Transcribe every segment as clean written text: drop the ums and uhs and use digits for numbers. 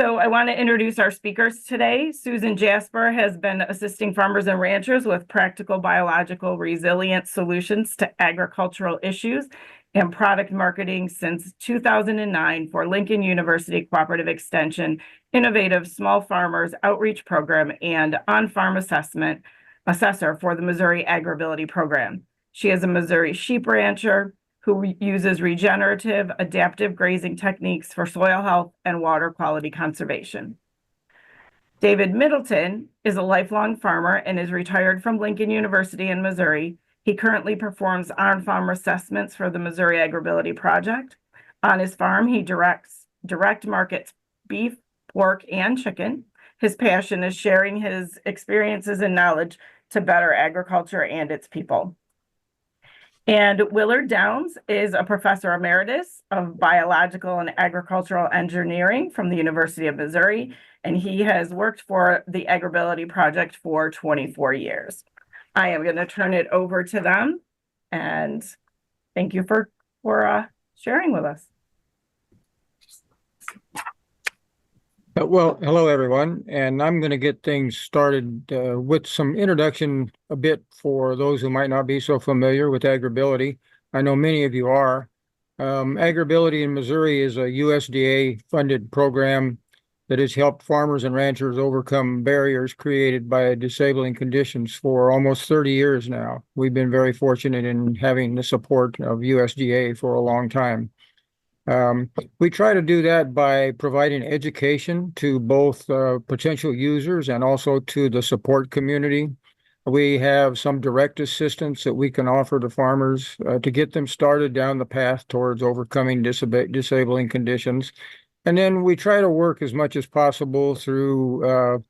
So I want to introduce our speakers today. Susan Jasper has been assisting farmers and ranchers with practical biological resilience solutions to agricultural issues and product marketing since 2009 for Lincoln University Cooperative Extension, Innovative Small Farmers Outreach Program, and On-Farm Assessor for the Missouri AgrAbility Program. She is a Missouri sheep rancher who uses regenerative, adaptive grazing techniques for soil health and water quality conservation. David Middleton is a lifelong farmer and is retired from Lincoln University in Missouri. He currently performs on-farm assessments for the Missouri AgrAbility Project. On his farm, he direct markets beef, pork, and chicken. His passion is sharing his experiences and knowledge to better agriculture and its people. And Willard Downs is a professor emeritus of biological and agricultural engineering from the University of Missouri, and he has worked for the AgrAbility Project for 24 years. I am going to turn it over to them, and thank you for sharing with us. Well, hello, everyone, and I'm going to get things started with some introduction a bit for those who might not be so familiar with AgrAbility. I know many of you are. AgrAbility in Missouri is a USDA-funded program that has helped farmers and ranchers overcome barriers created by disabling conditions for almost 30 years now. We've been very fortunate in having the support of USDA for a long time. We try to do that by providing education to both potential users and also to the support community. We have some direct assistance that we can offer to farmers to get them started down the path towards overcoming disabling conditions. And then we try to work as much as possible through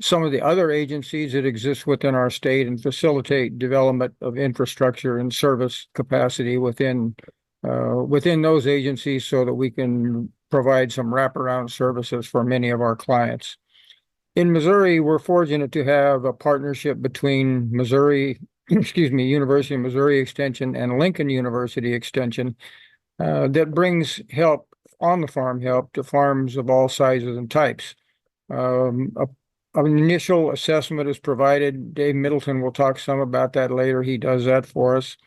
some of the other agencies that exist within our state and facilitate development of infrastructure and service capacity within those agencies so that we can provide some wraparound services for many of our clients. In Missouri, we're fortunate to have a partnership between University of Missouri Extension and Lincoln University Extension that brings help, on-the-farm help, to farms of all sizes and types. An initial assessment is provided. Dave Middleton will talk some about that later. He does that for us.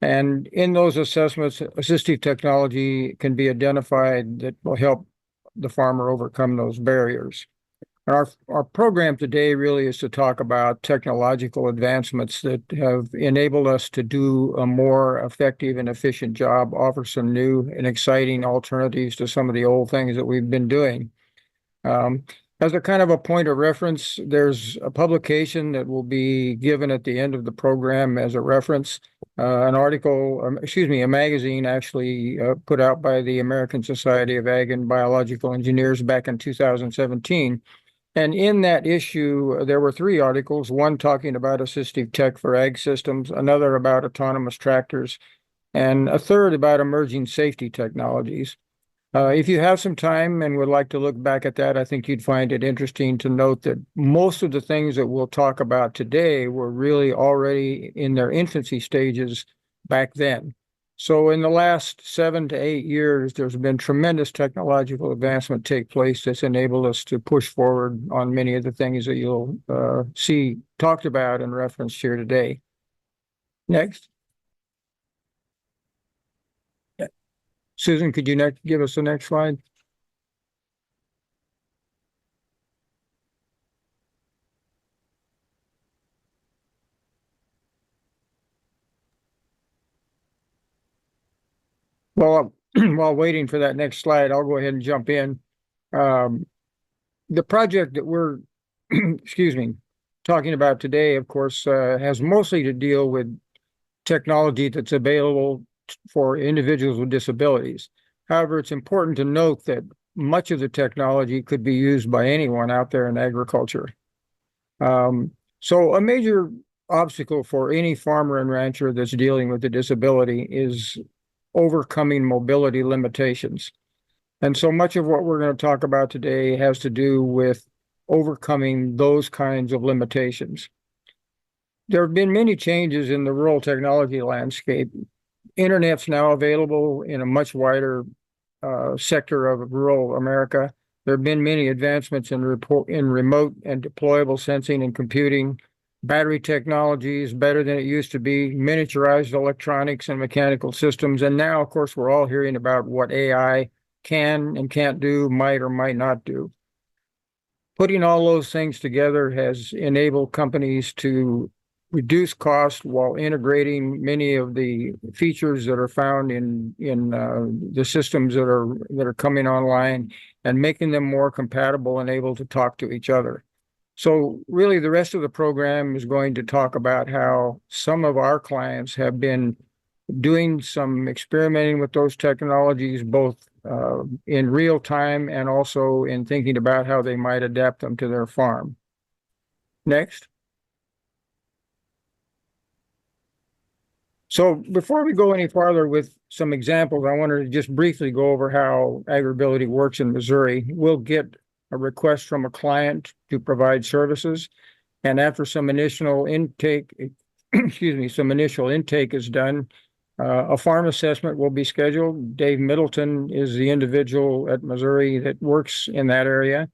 And in those assessments, assistive technology can be identified that will help the farmer overcome those barriers. Our program today really is to talk about technological advancements that have enabled us to do a more effective and efficient job, offer some new and exciting alternatives to some of the old things that we've been doing. As a kind of a point of reference, there's a publication that will be given at the end of the program as a reference, a magazine actually put out by the American Society of Ag and Biological Engineers back in 2017. And in that issue, there were 3 articles, one talking about assistive tech for ag systems, another about autonomous tractors, and a third about emerging safety technologies. If you have some time and would like to look back at that, I think you'd find it interesting to note that most of the things that we'll talk about today were really already in their infancy stages back then. So in the last 7 to 8 years, there's been tremendous technological advancement take place that's enabled us to push forward on many of the things that you'll see talked about and referenced here today. Next. Susan, could you give us the next slide? Well, while waiting for that next slide, I'll go ahead and jump in. The project that we're, talking about today, of course, has mostly to deal with technology that's available for individuals with disabilities. However, it's important to note that much of the technology could be used by anyone out there in agriculture. So a major obstacle for any farmer and rancher that's dealing with a disability is overcoming mobility limitations. And so much of what we're going to talk about today has to do with overcoming those kinds of limitations. There have been many changes in the rural technology landscape. Internet's now available in a much wider sector of rural America. There have been many advancements in remote and deployable sensing and computing. Battery technology is better than it used to be, miniaturized electronics and mechanical systems. And now, of course, we're all hearing about what AI can and can't do, might or might not do. Putting all those things together has enabled companies to reduce cost while integrating many of the features that are found in the systems that are coming online and making them more compatible and able to talk to each other. So really, the rest of the program is going to talk about how some of our clients have been doing some experimenting with those technologies, both in real time and also in thinking about how they might adapt them to their farm. Next. So before we go any farther with some examples, I wanted to just briefly go over how AgrAbility works in Missouri. We'll get a request from a client to provide services, and after some initial intake, some initial intake is done, a farm assessment will be scheduled. Dave Middleton is the individual at Missouri that works in that area.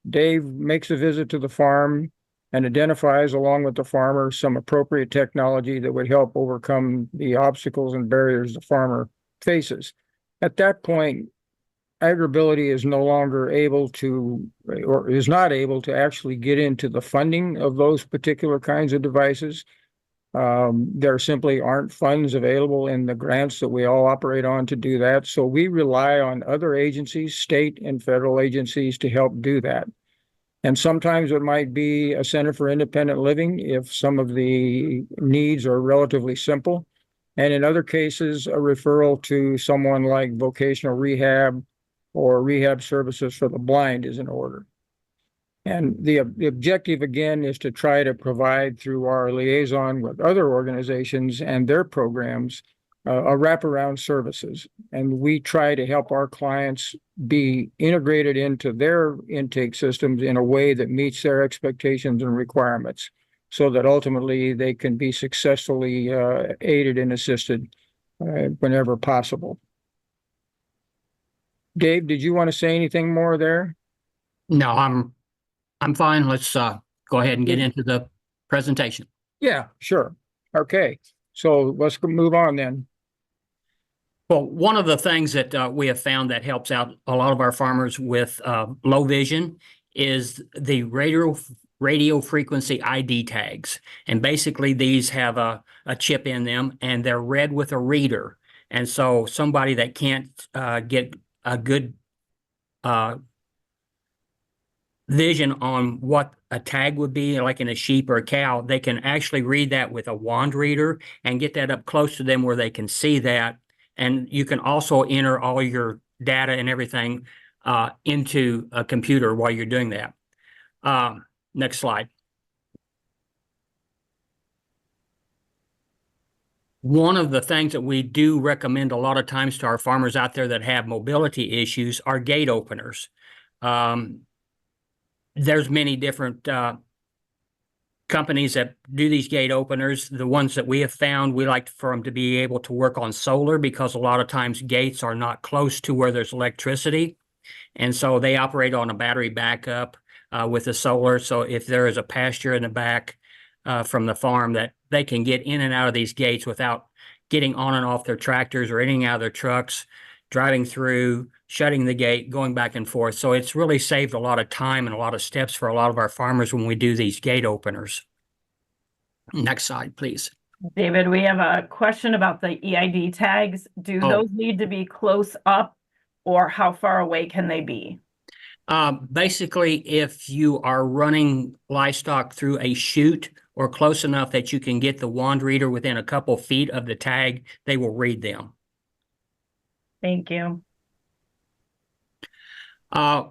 Dave makes a visit to the farm and identifies, along with the farmer, some appropriate technology that would help overcome the obstacles and barriers the farmer faces. At that point, AgrAbility is no longer able to, or is not able to actually get into the funding of those particular kinds of devices. There simply aren't funds available in the grants that we all operate on to do that. So we rely on other agencies, state and federal agencies, to help do that. And sometimes it might be a Center for Independent Living if some of the needs are relatively simple. And in other cases, a referral to someone like vocational rehab or rehab services for the blind is in order. And the objective, again, is to try to provide through our liaison with other organizations and their programs a wraparound services. And we try to help our clients be integrated into their intake systems in a way that meets their expectations and requirements so that ultimately they can be successfully aided and assisted whenever possible. Dave, did you want to say anything more there? No, I'm fine. Let's go ahead and get into the presentation. Yeah, sure. Okay, so let's move on then. Well, one of the things that we have found that helps out a lot of our farmers with low vision is the radio frequency ID tags. And basically these have a chip in them and they're read with a reader. And so somebody that can't get a good vision on what a tag would be, like in a sheep or a cow, they can actually read that with a wand reader and get that up close to them where they can see that. And you can also enter all your data and everything into a computer while you're doing that. Next slide. One of the things that we do recommend a lot of times to our farmers out there that have mobility issues are gate openers. There's many different companies that do these gate openers. The ones that we have found, we like for them to be able to work on solar because a lot of times gates are not close to where there's electricity. And so they operate on a battery backup with the solar. So if there is a pasture in the back from the farm, that they can get in and out of these gates without getting on and off their tractors or in and out of their trucks, driving through, shutting the gate, going back and forth. So it's really saved a lot of time and a lot of steps for a lot of our farmers when we do these gate openers. Next slide, please. David, we have a question about the EID tags. Do those need to be close up or how far away can they be? Basically, if you are running livestock through a chute or close enough that you can get the wand reader within a couple feet of the tag, they will read them. Thank you.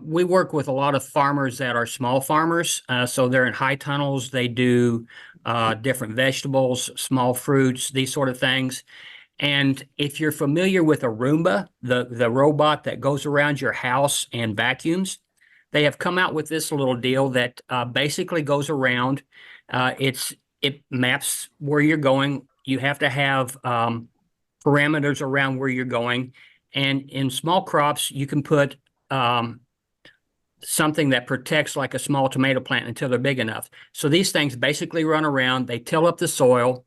We work with a lot of farmers that are small farmers. So they're in high tunnels. They do different vegetables, small fruits, these sort of things. And if you're familiar with a Roomba, the robot that goes around your house and vacuums, they have come out with this little deal that basically goes around. It maps where you're going. You have to have parameters around where you're going. And in small crops, you can put something that protects like a small tomato plant until they're big enough. So these things basically run around, they till up the soil,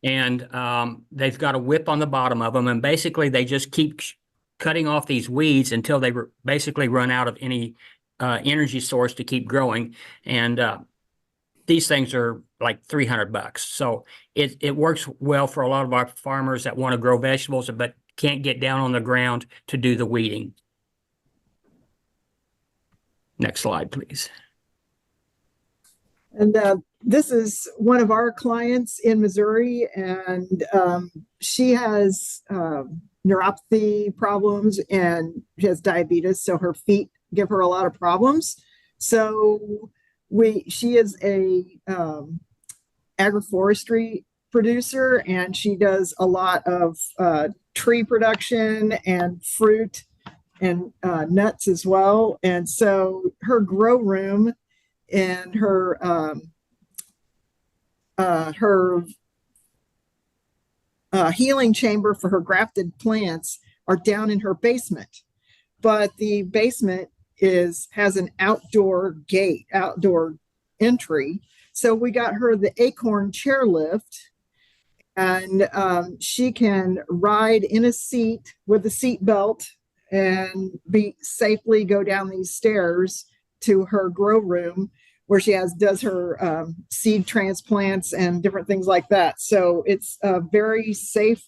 and they've got a whip on the bottom of them, and basically they just keep cutting off these weeds until they basically run out of any energy source to keep growing. And these things are like $300. So it works well for a lot of our farmers that want to grow vegetables but can't get down on the ground to do the weeding. Next slide, please. And this is one of our clients in Missouri, and she has neuropathy problems and she has diabetes, so her feet give her a lot of problems. So she is a agroforestry producer, and she does a lot of tree production and fruit and nuts as well. And so her grow room and her healing chamber for her grafted plants are down in her basement. But the basement has an outdoor gate, outdoor entry. So we got her the Acorn chairlift, and she can ride in a seat with a seat belt and safely go down these stairs to her grow room where she does her seed transplants and different things like that. So it's a very safe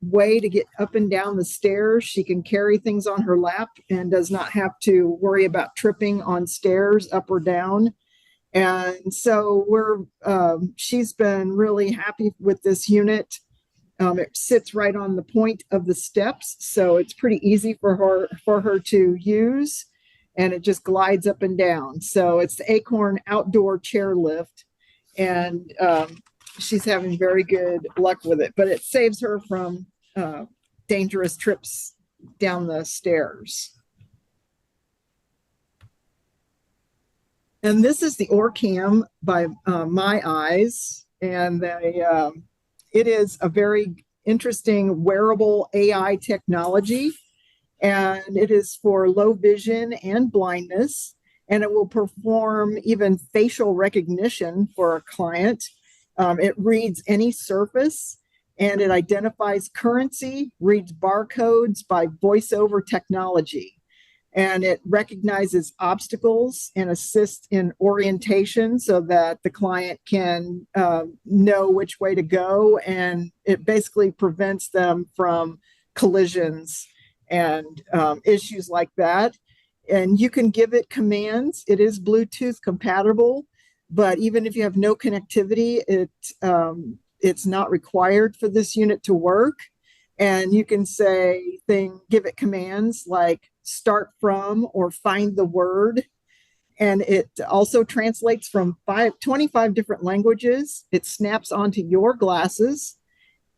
way to get up and down the stairs. She can carry things on her lap and does not have to worry about tripping on stairs up or down. And so she's been really happy with this unit. It sits right on the point of the steps, so it's pretty easy for her to use, and it just glides up and down. So it's the Acorn outdoor chairlift, and she's having very good luck with it. But it saves her from dangerous trips down the stairs. And this is the Orcam by My Eyes, and it is a very interesting wearable AI technology, and it is for low vision and blindness, and it will perform even facial recognition for a client. It reads any surface, and it identifies currency, reads barcodes by voice over technology. And it recognizes obstacles and assists in orientation so that the client can know which way to go. And it basically prevents them from collisions and issues like that. And you can give it commands. It is Bluetooth compatible, but even if you have no connectivity, it's not required for this unit to work. And you can give it commands like start from or find the word. And it also translates from 25 different languages. It snaps onto your glasses,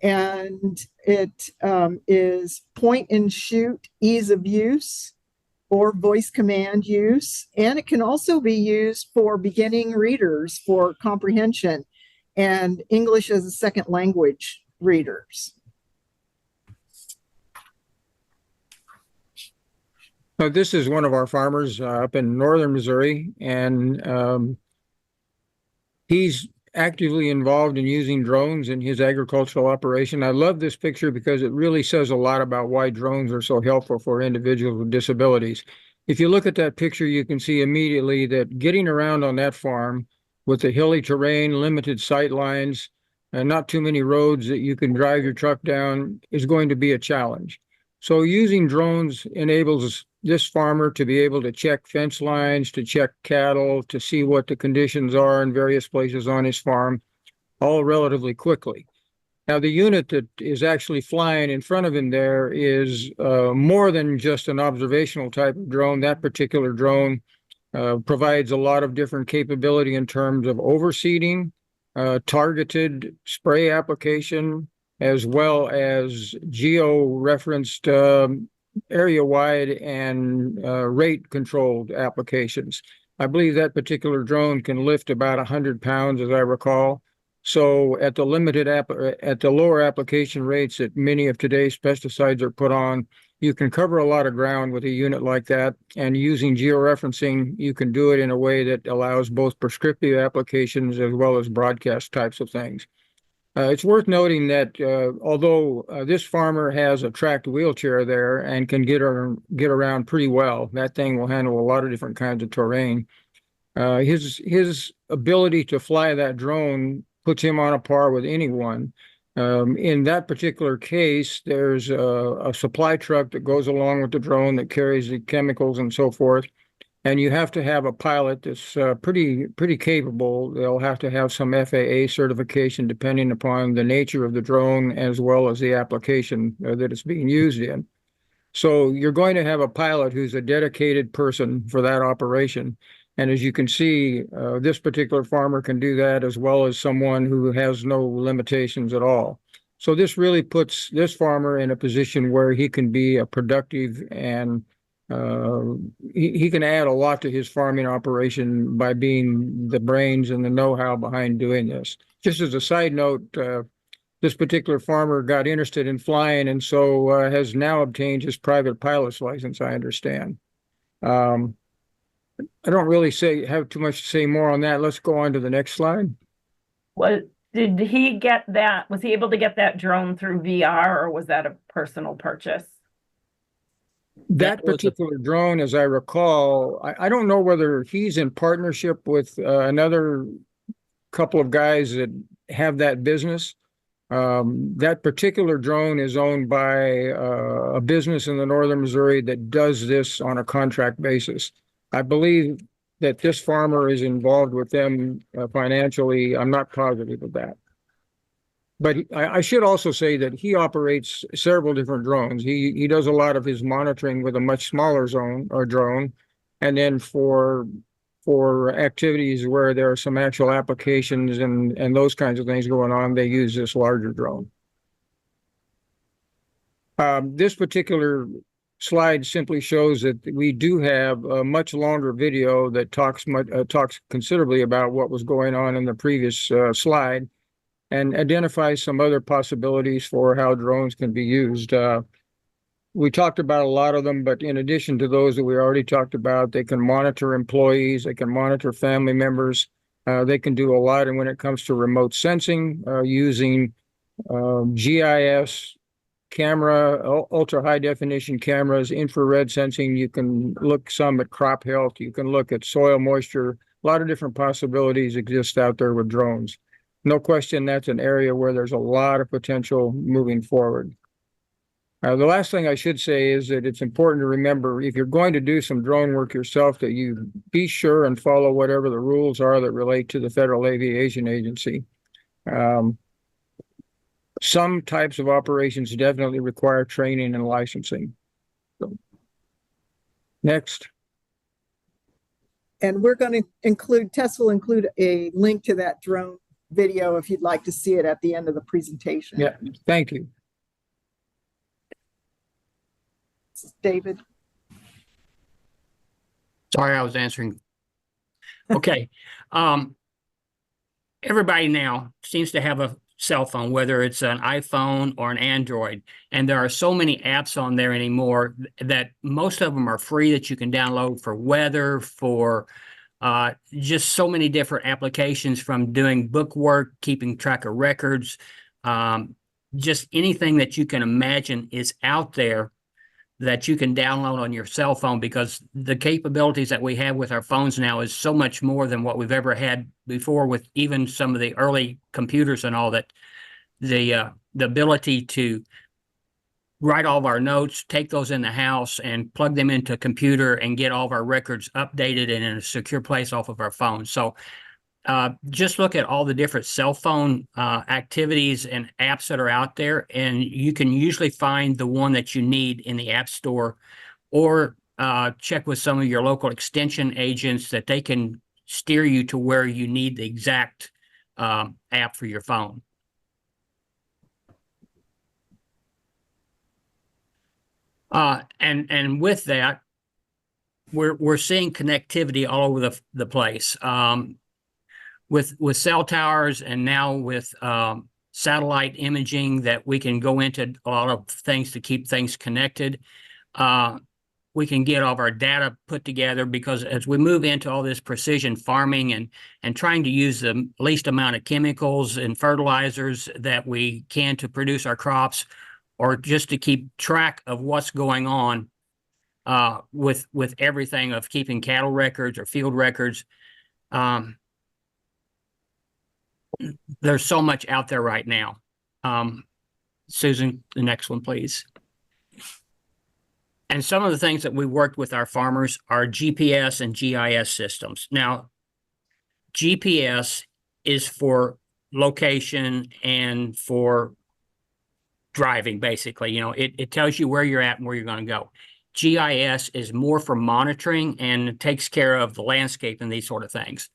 and it is point and shoot, ease of use, or voice command use. And it can also be used for beginning readers for comprehension and English as a second language readers. This is one of our farmers up in northern Missouri, and he's actively involved in using drones in his agricultural operation. I love this picture because it really says a lot about why drones are so helpful for individuals with disabilities. If you look at that picture, you can see immediately that getting around on that farm with the hilly terrain, limited sight lines, and not too many roads that you can drive your truck down is going to be a challenge. So using drones enables this farmer to be able to check fence lines, to check cattle, to see what the conditions are in various places on his farm, all relatively quickly. Now, the unit that is actually flying in front of him there is more than just an observational type of drone. That particular drone provides a lot of different capability in terms of overseeding, targeted spray application, as well as geo-referenced area-wide and rate-controlled applications. I believe that particular drone can lift about 100 pounds, as I recall. So at the lower application rates that many of today's pesticides are put on, You can cover a lot of ground with a unit like that, and using georeferencing, you can do it in a way that allows both prescriptive applications as well as broadcast types of things. It's worth noting that although this farmer has a tracked wheelchair there and can get around pretty well, that thing will handle a lot of different kinds of terrain. His ability to fly that drone puts him on a par with anyone. In that particular case, there's a supply truck that goes along with the drone that carries the chemicals and so forth. And you have to have a pilot that's pretty capable. They'll have to have some FAA certification depending upon the nature of the drone as well as the application that it's being used in. So you're going to have a pilot who's a dedicated person for that operation. And as you can see, this particular farmer can do that as well as someone who has no limitations at all. So this really puts this farmer in a position where he can be a productive and he can add a lot to his farming operation by being the brains and the know-how behind doing this. Just as a side note, this particular farmer got interested in flying and so has now obtained his private pilot's license, I understand. I don't really have too much to say more on that. Let's go on to the next slide. Did he get that? Was he able to get that drone through VR, or was that a personal purchase? That particular drone, as I recall, I don't know whether he's in partnership with another couple of guys that have that business. That particular drone is owned by a business in the northern Missouri that does this on a contract basis. I believe that this farmer is involved with them financially. I'm not positive of that. But I should also say that he operates several different drones. He does a lot of his monitoring with a much smaller drone. And then for activities where there are some actual applications and those kinds of things going on, they use this larger drone. This particular slide simply shows that we do have a much longer video that talks considerably about what was going on in the previous slide, and identify some other possibilities for how drones can be used. We talked about a lot of them, but in addition to those that we already talked about, they can monitor employees, they can monitor family members, they can do a lot. And when it comes to remote sensing, using GIS camera, ultra high definition cameras, infrared sensing, you can look some at crop health, you can look at soil moisture, a lot of different possibilities exist out there with drones. No question, that's an area where there's a lot of potential moving forward. The last thing I should say is that it's important to remember, if you're going to do some drone work yourself, that you be sure and follow whatever the rules are that relate to the Federal Aviation Agency. Some types of operations definitely require training and licensing. So, next. And we're going to Tess will include a link to that drone video if you'd like to see it at the end of the presentation. Yeah, thank you. David. Sorry, I was answering. Okay. Everybody now seems to have a cell phone, whether it's an iPhone or an Android. And there are so many apps on there anymore that most of them are free that you can download for weather, for just so many different applications, from doing book work, keeping track of records, just anything that you can imagine is out there that you can download on your cell phone, because the capabilities that we have with our phones now is so much more than what we've ever had before, with even some of the early computers and all that. The ability to write all of our notes, take those in the house and plug them into a computer and get all of our records updated and in a secure place off of our phone. So just look at all the different cell phone activities and apps that are out there, and you can usually find the one that you need in the App Store, or check with some of your local extension agents that they can steer you to where you need the exact app for your phone. And with that, we're seeing connectivity all over the place. With cell towers, and now with satellite imaging, that we can go into a lot of things to keep things connected. we can get all of our data put together, because as we move into all this precision farming and trying to use the least amount of chemicals and fertilizers that we can to produce our crops, or just to keep track of what's going on with everything, of keeping cattle records or field records. There's so much out there right now. Susan, the next one, please. And some of the things that we worked with our farmers are GPS and GIS systems. Now, GPS is for location and for driving, basically. You know, it tells you where you're at and where you're going to go. GIS is more for monitoring and takes care of the landscape and these sort of things.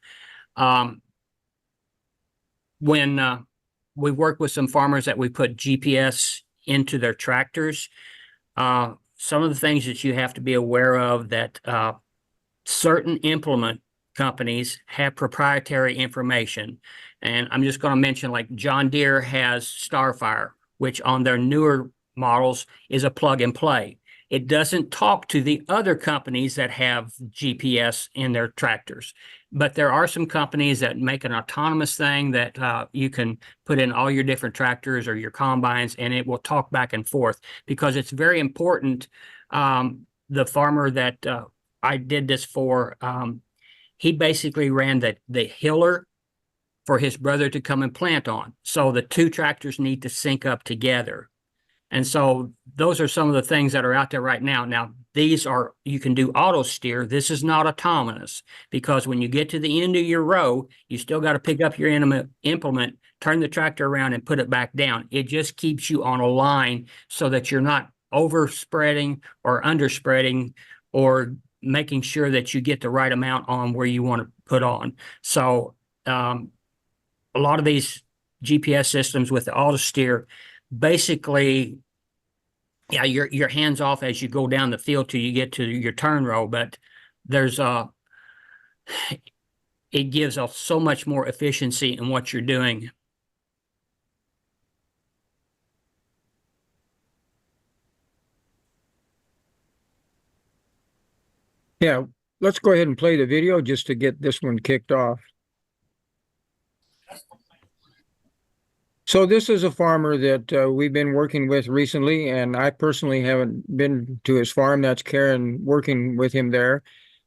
When we work with some farmers that we put GPS into their tractors, some of the things that you have to be aware of, that certain implement companies have proprietary information. And I'm just going to mention, like John Deere has Starfire, which on their newer models is a plug and play. It doesn't talk to the other companies that have GPS in their tractors. But there are some companies that make an autonomous thing that you can put in all your different tractors or your combines, and it will talk back and forth, because it's very important. The farmer that I did this for, he basically ran the hiller for his brother to come and plant on. So the two tractors need to sync up together. And so those are some of the things that are out there right now. Now, these are, you can do auto steer. This is not autonomous, because when you get to the end of your row, you still got to pick up your implement, turn the tractor around and put it back down. It just keeps you on a line so that you're not overspreading or underspreading, or making sure that you get the right amount on where you want to put on. So a lot of these GPS systems with the auto steer, basically, yeah, you're hands off as you go down the field till you get to your turn row, but there's it gives us so much more efficiency in what you're doing. Yeah, let's go ahead and play the video just to get this one kicked off. So this is a farmer that we've been working with recently, and I personally haven't been to his farm. That's Karen working with him there.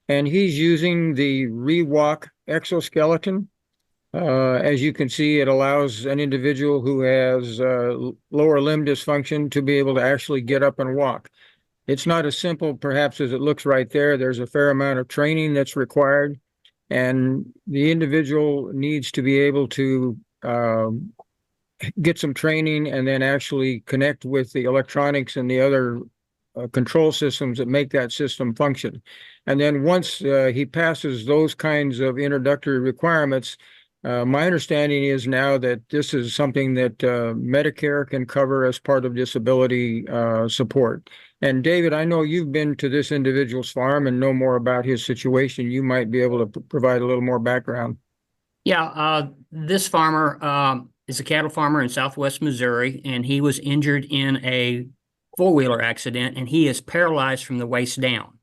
And he's using the ReWalk exoskeleton. As you can see, it allows an individual who has lower limb dysfunction to be able to actually get up and walk. It's not as simple, perhaps, as it looks right there. There's a fair amount of training that's required, and the individual needs to be able to get some training and then actually connect with the electronics and the other control systems that make that system function. And then once he passes those kinds of introductory requirements, my understanding is now that this is something that Medicare can cover as part of disability support. And David, I know you've been to this individual's farm and know more about his situation. You might be able to provide a little more background. Yeah, this farmer is a cattle farmer in Southwest Missouri, and he was injured in a four-wheeler accident, and he is paralyzed from the waist down.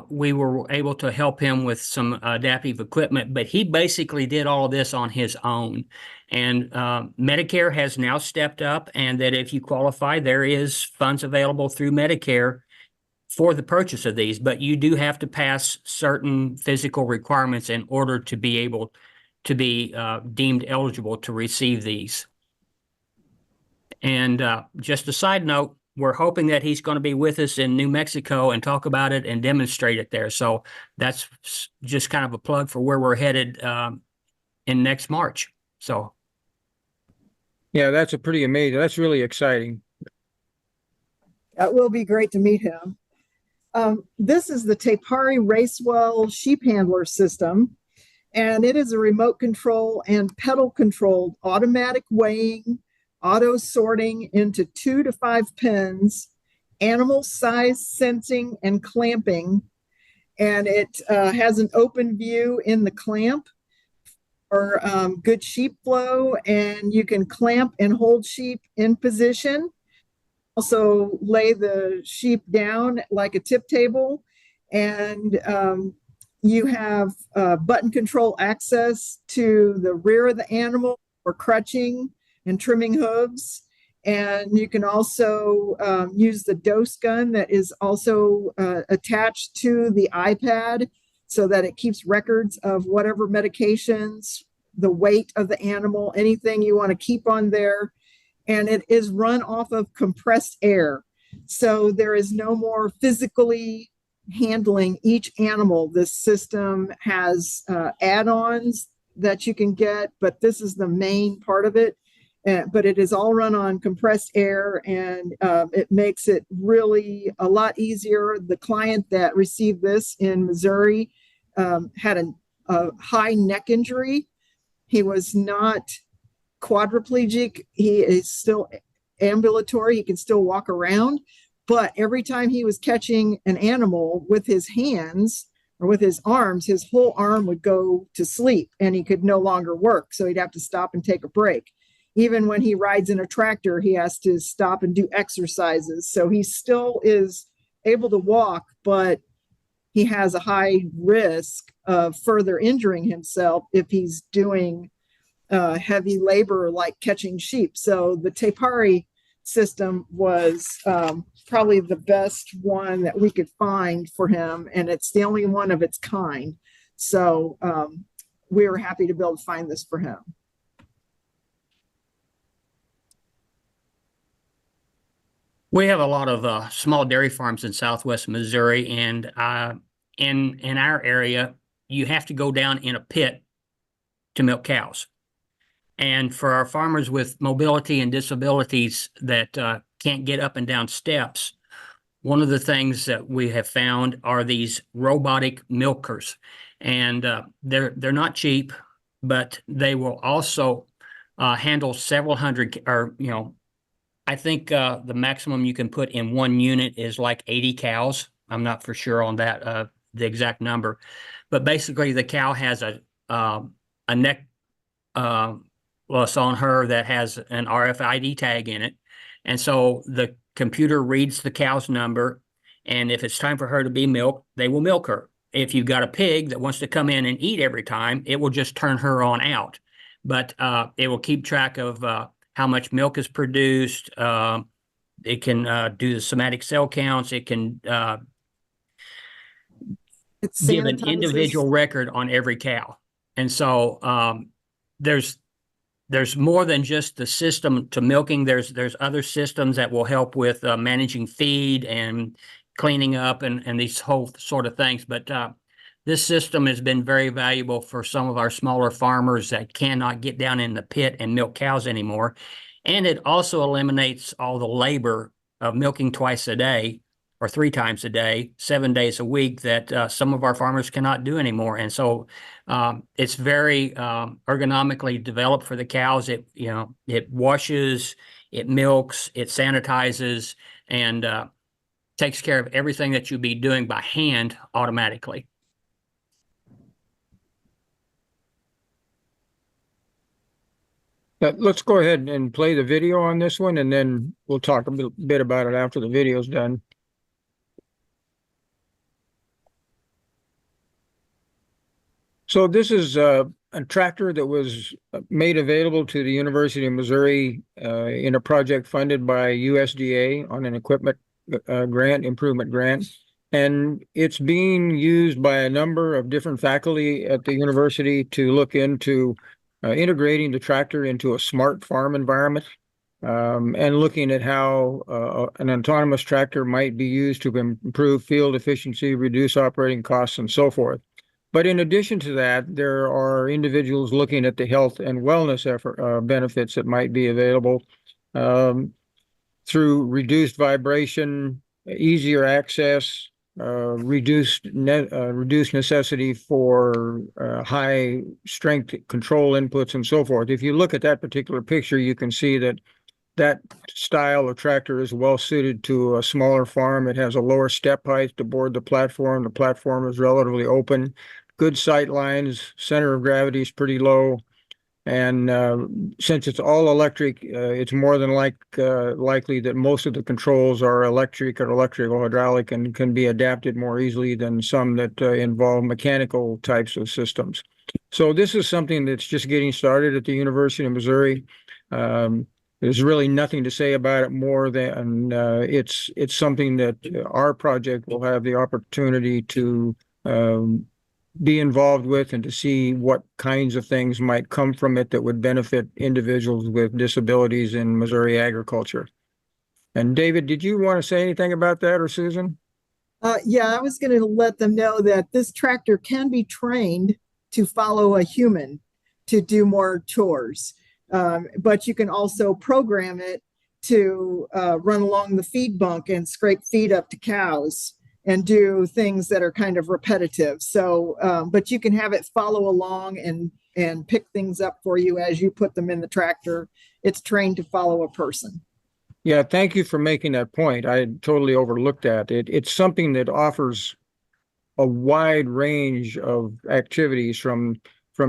We were able to help him with some adaptive equipment, but he basically did all of this on his own. And Medicare has now stepped up, and that if you qualify, there is funds available through Medicare for the purchase of these, but you do have to pass certain physical requirements in order to be able to be deemed eligible to receive these. And just a side note, we're hoping that he's going to be with us in New Mexico and talk about it and demonstrate it there. So that's just kind of a plug for where we're headed in next March. So. Yeah, that's a pretty amazing. That's really exciting. That will be great to meet him. This is the Tapari Racewell sheep handler system, and it is a remote control and pedal controlled automatic weighing, auto sorting into 2 to 5 pins, animal size sensing and clamping, and it has an open view in the clamp for good sheep flow, and you can clamp and hold sheep in position. also lay the sheep down like a tip table, and you have button control access to the rear of the animal for crutching and trimming hooves. And you can also use the dose gun that is also attached to the iPad so that it keeps records of whatever medications, the weight of the animal, anything you want to keep on there. And it is run off of compressed air. So there is no more physically handling each animal. This system has add-ons that you can get, but this is the main part of it. But it is all run on compressed air, and it makes it really a lot easier. The client that received this in Missouri had a high neck injury. He was not quadriplegic. He is still ambulatory. He can still walk around. But every time he was catching an animal with his hands or with his arms, his whole arm would go to sleep and he could no longer work. So he'd have to stop and take a break. Even when he rides in a tractor, he has to stop and do exercises. So he still is able to walk, but he has a high risk of further injuring himself if he's doing heavy labor like catching sheep. So the Tepari system was probably the best one that we could find for him, and it's the only one of its kind. So we were happy to be able to find this for him. We have a lot of small dairy farms in Southwest Missouri, and in our area, you have to go down in a pit to milk cows. And for our farmers with mobility and disabilities that can't get up and down steps, one of the things that we have found are these robotic milkers, and they're not cheap, but they will also handle several hundred, or I think the maximum you can put in one unit is like 80 cows. I'm not for sure on that, the exact number, but basically the cow has a neck on her that has an RFID tag in it. And so the computer reads the cow's number, and if it's time for her to be milked, they will milk her. If you've got a pig that wants to come in and eat every time, it will just turn her on out. But it will keep track of how much milk is produced. It can do the somatic cell counts. It can give an individual record on every cow. And so there's more than just the system to milking. There's other systems that will help with managing feed and cleaning up and these whole sort of things. But this system has been very valuable for some of our smaller farmers that cannot get down in the pit and milk cows anymore. And it also eliminates all the labor of milking twice a day or 3 times a day, 7 days a week that some of our farmers cannot do anymore. And so it's very ergonomically developed for the cows. It washes, it milks, it sanitizes, and takes care of everything that you'd be doing by hand automatically. Let's go ahead and play the video on this one, and then we'll talk a bit about it after the video's done. So this is a tractor that was made available to the University of Missouri in a project funded by USDA on an equipment improvement grant. And it's being used by a number of different faculty at the university to look into integrating the tractor into a smart farm environment, and looking at how an autonomous tractor might be used to improve field efficiency, reduce operating costs, and so forth. But in addition to that, there are individuals looking at the health and wellness benefits that might be available through reduced vibration, easier access, reduced necessity for high strength control inputs, and so forth. If you look at that particular picture, you can see that style of tractor is well suited to a smaller farm. It has a lower step height to board the platform. The platform is relatively open, good sight lines, center of gravity is pretty low. And since it's all electric, it's more than likely that most of the controls are electric or electrical hydraulic and can be adapted more easily than some that involve mechanical types of systems. So this is something that's just getting started at the University of Missouri. There's really nothing to say about it more than it's something that our project will have the opportunity to be involved with and to see what kinds of things might come from it that would benefit individuals with disabilities in Missouri agriculture. And David, did you want to say anything about that, or Susan? Yeah, I was going to let them know that this tractor can be trained to follow a human to do more chores. But you can also program it to run along the feed bunk and scrape feed up to cows and do things that are kind of repetitive. So, but you can have it follow along and pick things up for you as you put them in the tractor. It's trained to follow a person. Yeah, thank you for making that point. I had totally overlooked that. It's something that offers a wide range of activities from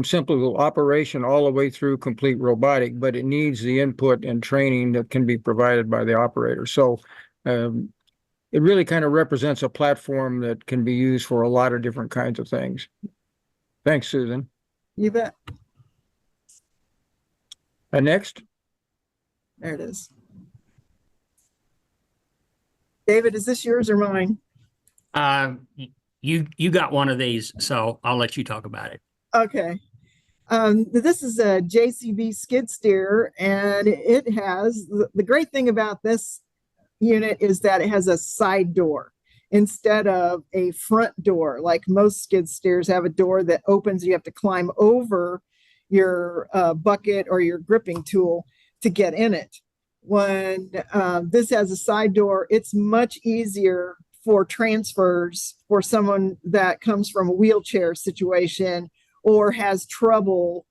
simple operation all the way through complete robotic, but it needs the input and training that can be provided by the operator. So it really kind of represents a platform that can be used for a lot of different kinds of things. Thanks, Susan. You bet. Next. There it is. David, is this yours or mine? You got one of these, so I'll let you talk about it. Okay. This is a JCB skid steer, and it has the great thing about this unit is that it has a side door instead of a front door. Like most skid steers have a door that opens, you have to climb over your bucket or your gripping tool to get in it. When this has a side door, it's much easier for transfers for someone that comes from a wheelchair situation or has trouble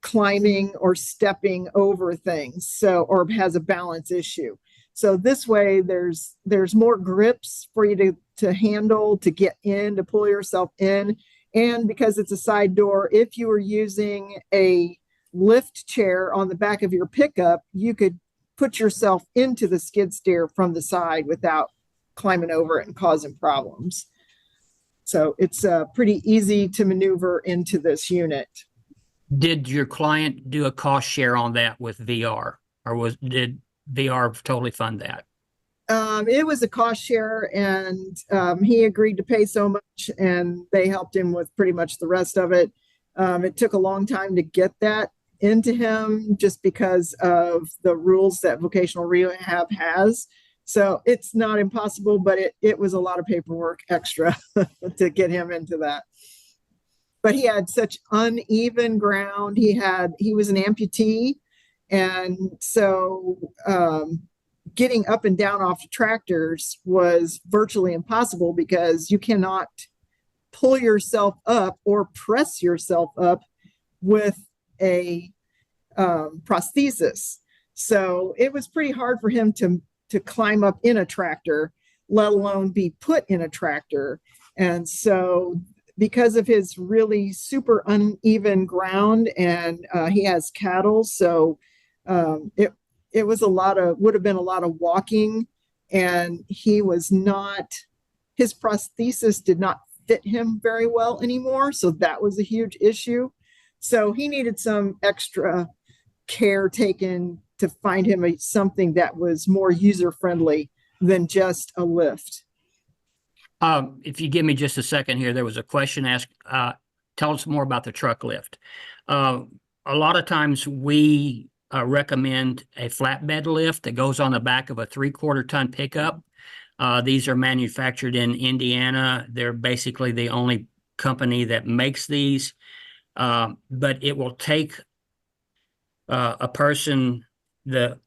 climbing or stepping over things, so, or has a balance issue. So this way there's more grips for you to handle, to get in, to pull yourself in. And because it's a side door, if you were using a lift chair on the back of your pickup, you could put yourself into the skid steer from the side without climbing over it and causing problems. So it's pretty easy to maneuver into this unit. Did your client do a cost share on that with VR, or did VR totally fund that? It was a cost share, and he agreed to pay so much, and they helped him with pretty much the rest of it. It took a long time to get that into him just because of the rules that vocational rehab has. So it's not impossible, but it was a lot of paperwork extra to get him into that. But he had such uneven ground. He was an amputee. And so getting up and down off the tractors was virtually impossible because you cannot pull yourself up or press yourself up with a prosthesis. So it was pretty hard for him to climb up in a tractor, let alone be put in a tractor. And so because of his really super uneven ground, and he has cattle, so it was would have been a lot of walking, and his prosthesis did not fit him very well anymore. So that was a huge issue. So he needed some extra care taken to find him something that was more user-friendly than just a lift. If you give me just a second here, there was a question asked. Tell us more about the truck lift. A lot of times we recommend a flatbed lift that goes on the back of a 3/4 ton pickup. These are manufactured in Indiana. They're basically the only company that makes these, but it will take a person. The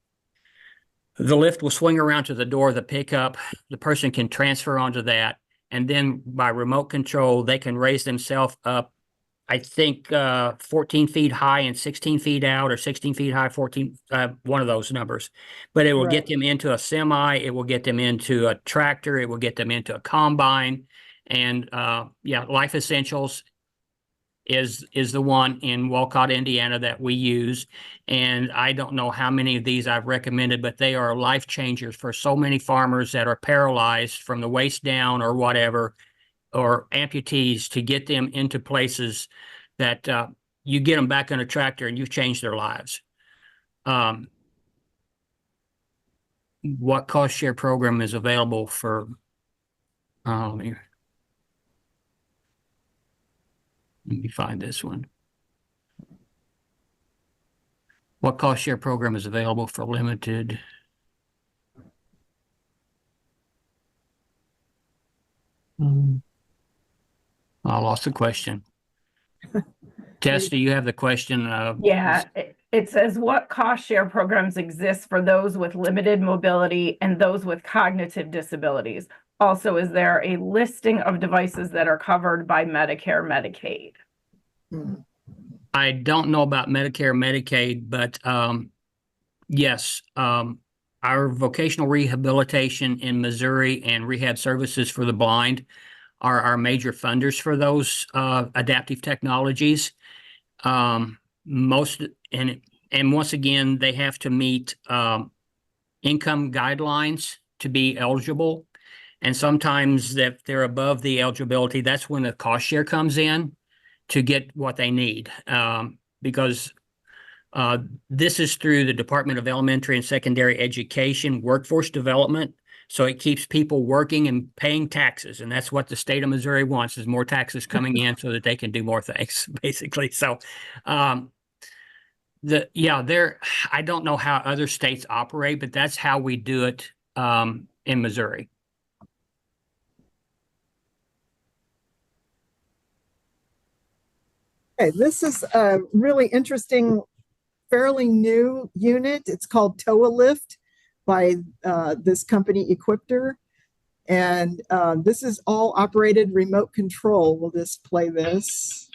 lift will swing around to the door of the pickup. The person can transfer onto that, and then by remote control, they can raise themselves up, I think 14 feet high and 16 feet out, or 16 feet high, 14, one of those numbers. But it will get them into a semi, it will get them into a tractor, it will get them into a combine, and yeah, life essentials. is the one in Walcott, Indiana that we use. And I don't know how many of these I've recommended, but they are life changers for so many farmers that are paralyzed from the waist down or whatever, or amputees, to get them into places that you get them back on a tractor and you've changed their lives. What cost share program is available for, let me find this one. What cost share program is available for limited? I lost the question. Tess, do you have the question? Yeah, it says what cost share programs exist for those with limited mobility and those with cognitive disabilities? Also, is there a listing of devices that are covered by Medicare, Medicaid? I don't know about Medicare, Medicaid, but yes, our vocational rehabilitation in Missouri and rehab services for the blind are our major funders for those adaptive technologies. Most and once again, they have to meet income guidelines to be eligible. And sometimes if they're above the eligibility, that's when the cost share comes in to get what they need. Because this is through the Department of Elementary and Secondary Education Workforce Development. So it keeps people working and paying taxes. And that's what the state of Missouri wants, is more taxes coming in so that they can do more things, basically. So I don't know how other states operate, but that's how we do it in Missouri. Okay, this is a really interesting, fairly new unit. It's called Toa Lift by this company Equipter. And this is all operated remote control. We'll just play this.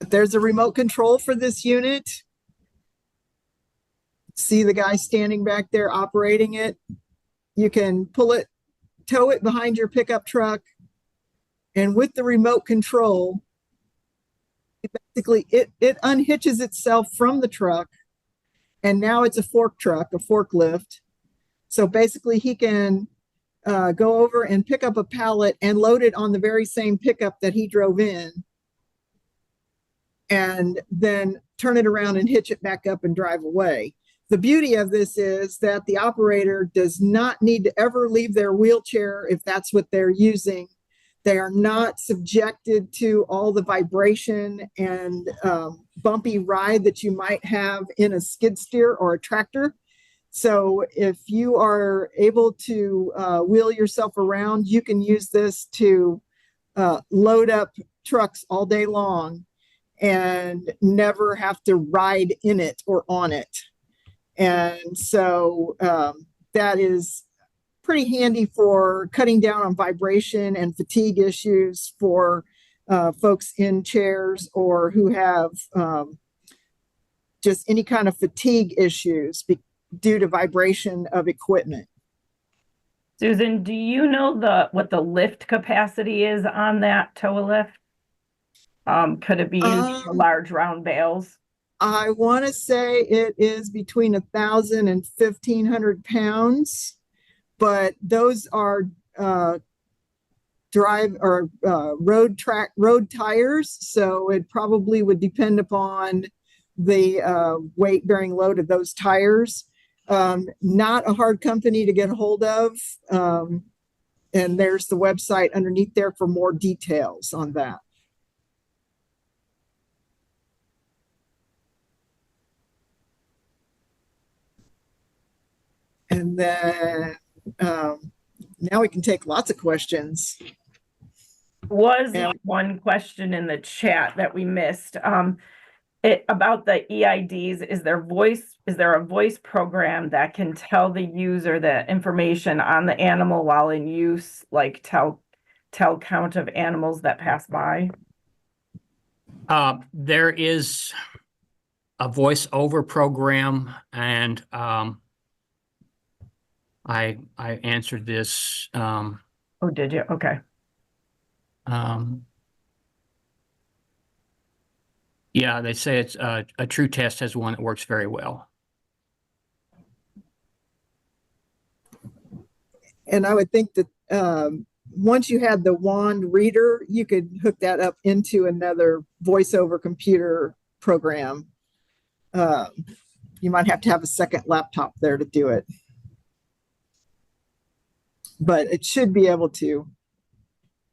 There's a remote control for this unit. See the guy standing back there operating it. You can pull it, tow it behind your pickup truck. And with the remote control, basically it unhitches itself from the truck. And now it's a fork truck, a forklift. So basically he can go over and pick up a pallet and load it on the very same pickup that he drove in. And then turn it around and hitch it back up and drive away. The beauty of this is that the operator does not need to ever leave their wheelchair if that's what they're using. They are not subjected to all the vibration and bumpy ride that you might have in a skid steer or a tractor. So if you are able to wheel yourself around, you can use this to load up trucks all day long and never have to ride in it or on it. And so that is pretty handy for cutting down on vibration and fatigue issues for folks in chairs or who have just any kind of fatigue issues due to vibration of equipment. Susan, do you know what the lift capacity is on that tow lift? Could it be used for large round bales? I want to say it is between 1,000 and 1,500 pounds, but those are road tires. So it probably would depend upon the weight bearing load of those tires. Not a hard company to get a hold of. And there's the website underneath there for more details on that. And then now we can take lots of questions. One question in the chat that we missed. About the EIDs, is there a voice program that can tell the user the information on the animal while in use, like tell count of animals that pass by? There is a voice over program, and I answered this. Oh, did you? Okay. Yeah, they say it's a true test has one that works very well. And I would think that once you had the wand reader, you could hook that up into another voice over computer program. You might have to have a second laptop there to do it. But it should be able to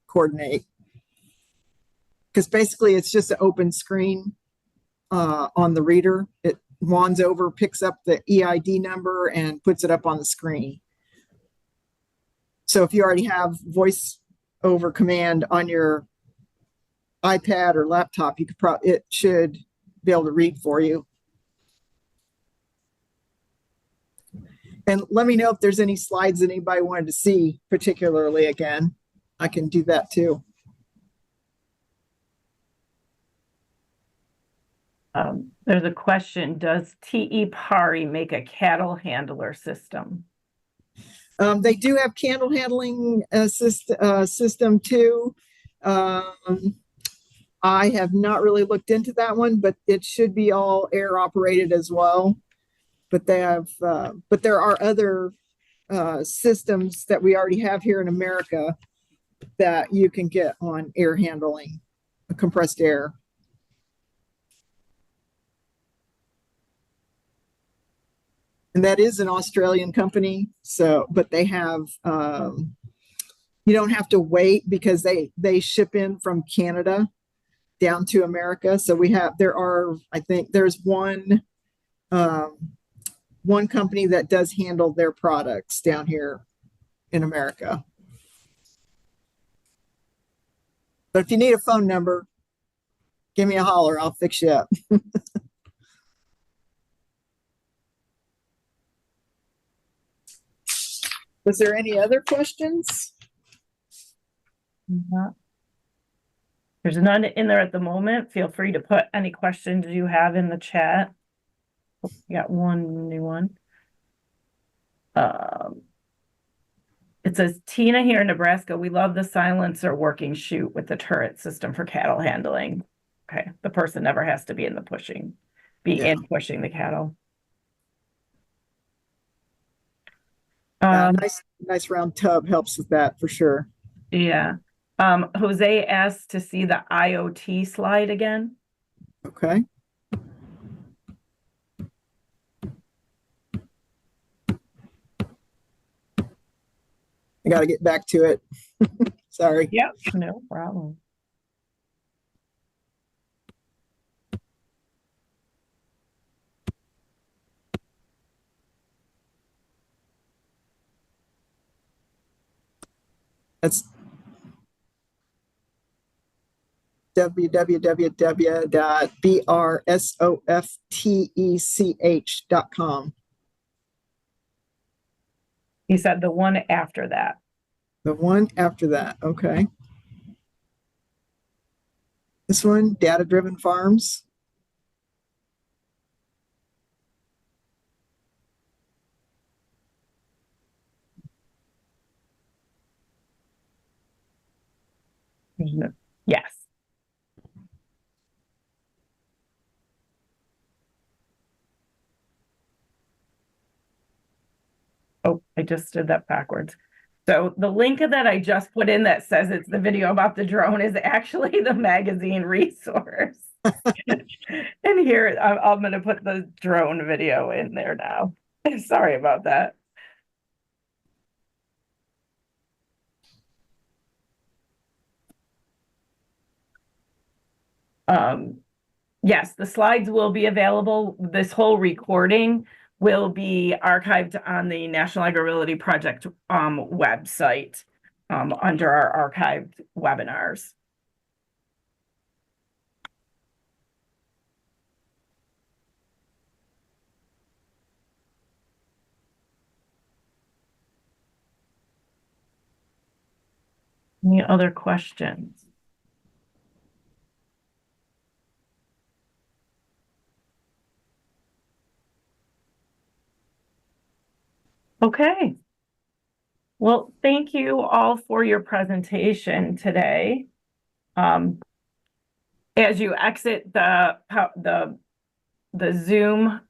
coordinate. Because basically it's just an open screen on the reader. It wands over, picks up the EID number and puts it up on the screen. So if you already have voice over command on your iPad or laptop, you could it should be able to read for you. And let me know if there's any slides that anybody wanted to see particularly again. I can do that too. There's a question, does TE Pari make a cattle handler system? They do have candle handling system too. I have not really looked into that one, but it should be all air operated as well. But they have, but there are other systems that we already have here in America that you can get on air handling, compressed air. And that is an Australian company. So, but they have, you don't have to wait because they ship in from Canada down to America. So I think there's one company that does handle their products down here in America. But if you need a phone number, give me a holler. I'll fix you up. Was there any other questions? There's none in there at the moment. Feel free to put any questions you have in the chat. Oh, you got one new one. It says, Tina here in Nebraska, we love the silencer working chute with the turret system for cattle handling. Okay, the person never has to be in pushing the cattle. Nice round tub helps with that for sure. Yeah. Jose asked to see the IoT slide again. Okay. I got to get back to it. Sorry. Yep, no problem. That's www.brsoftech.com. He said the one after that. The one after that. Okay. This one, data-driven farms. Yes. Oh, I just did that backwards. So the link that I just put in that says it's the video about the drone is actually the magazine resource. And here I'm going to put the drone video in there now. Sorry about that. Yes, the slides will be available. This whole recording will be archived on the National AgrAbility Project website under our archived webinars. Any other questions? Okay. Well, thank you all for your presentation today. As you exit the Zoom,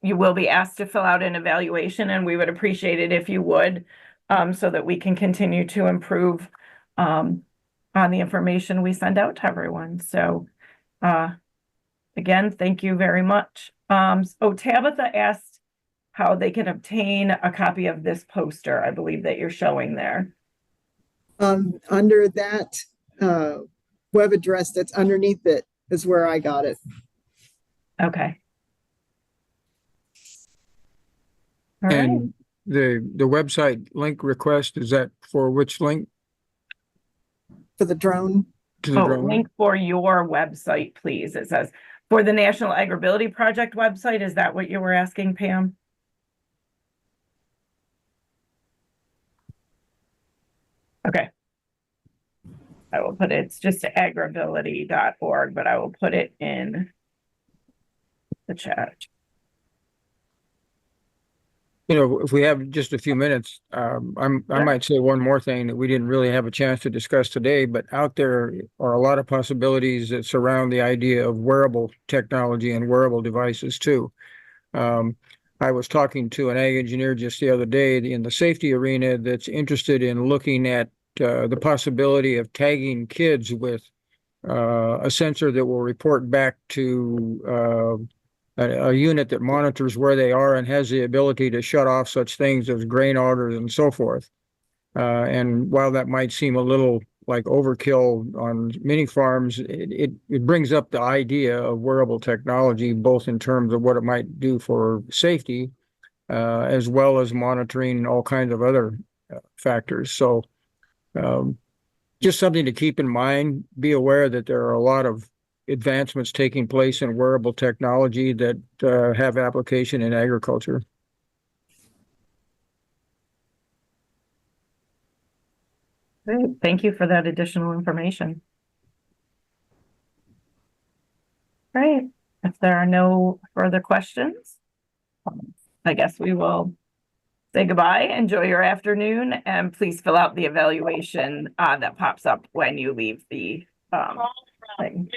you will be asked to fill out an evaluation, and we would appreciate it if you would, so that we can continue to improve on the information we send out to everyone. So, again, thank you very much. Tabitha asked how they can obtain a copy of this poster, I believe that you're showing there. Under that web address that's underneath it is where I got it. Okay. All right. And the website link request, is that for which link? For the drone. To the drone? Link for your website, please. It says for the National AgrAbility Project website. Is that what you were asking, Pam? Okay. I will put it, it's just agrability.org, but I will put it in the chat. You know, if we have just a few minutes, I might say one more thing that we didn't really have a chance to discuss today, but out there are a lot of possibilities that surround the idea of wearable technology and wearable devices too. I was talking to an ag engineer just the other day in the safety arena that's interested in looking at the possibility of tagging kids with a sensor that will report back to a unit that monitors where they are and has the ability to shut off such things as grain augers and so forth. And while that might seem a little like overkill on many farms, it brings up the idea of wearable technology, both in terms of what it might do for safety, as well as monitoring all kinds of other factors. So just something to keep in mind. Be aware that there are a lot of advancements taking place in wearable technology that have application in agriculture. Great. Thank you for that additional information. Great. If there are no further questions, I guess we will say goodbye. Enjoy your afternoon, and please fill out the evaluation that pops up when you leave the thing.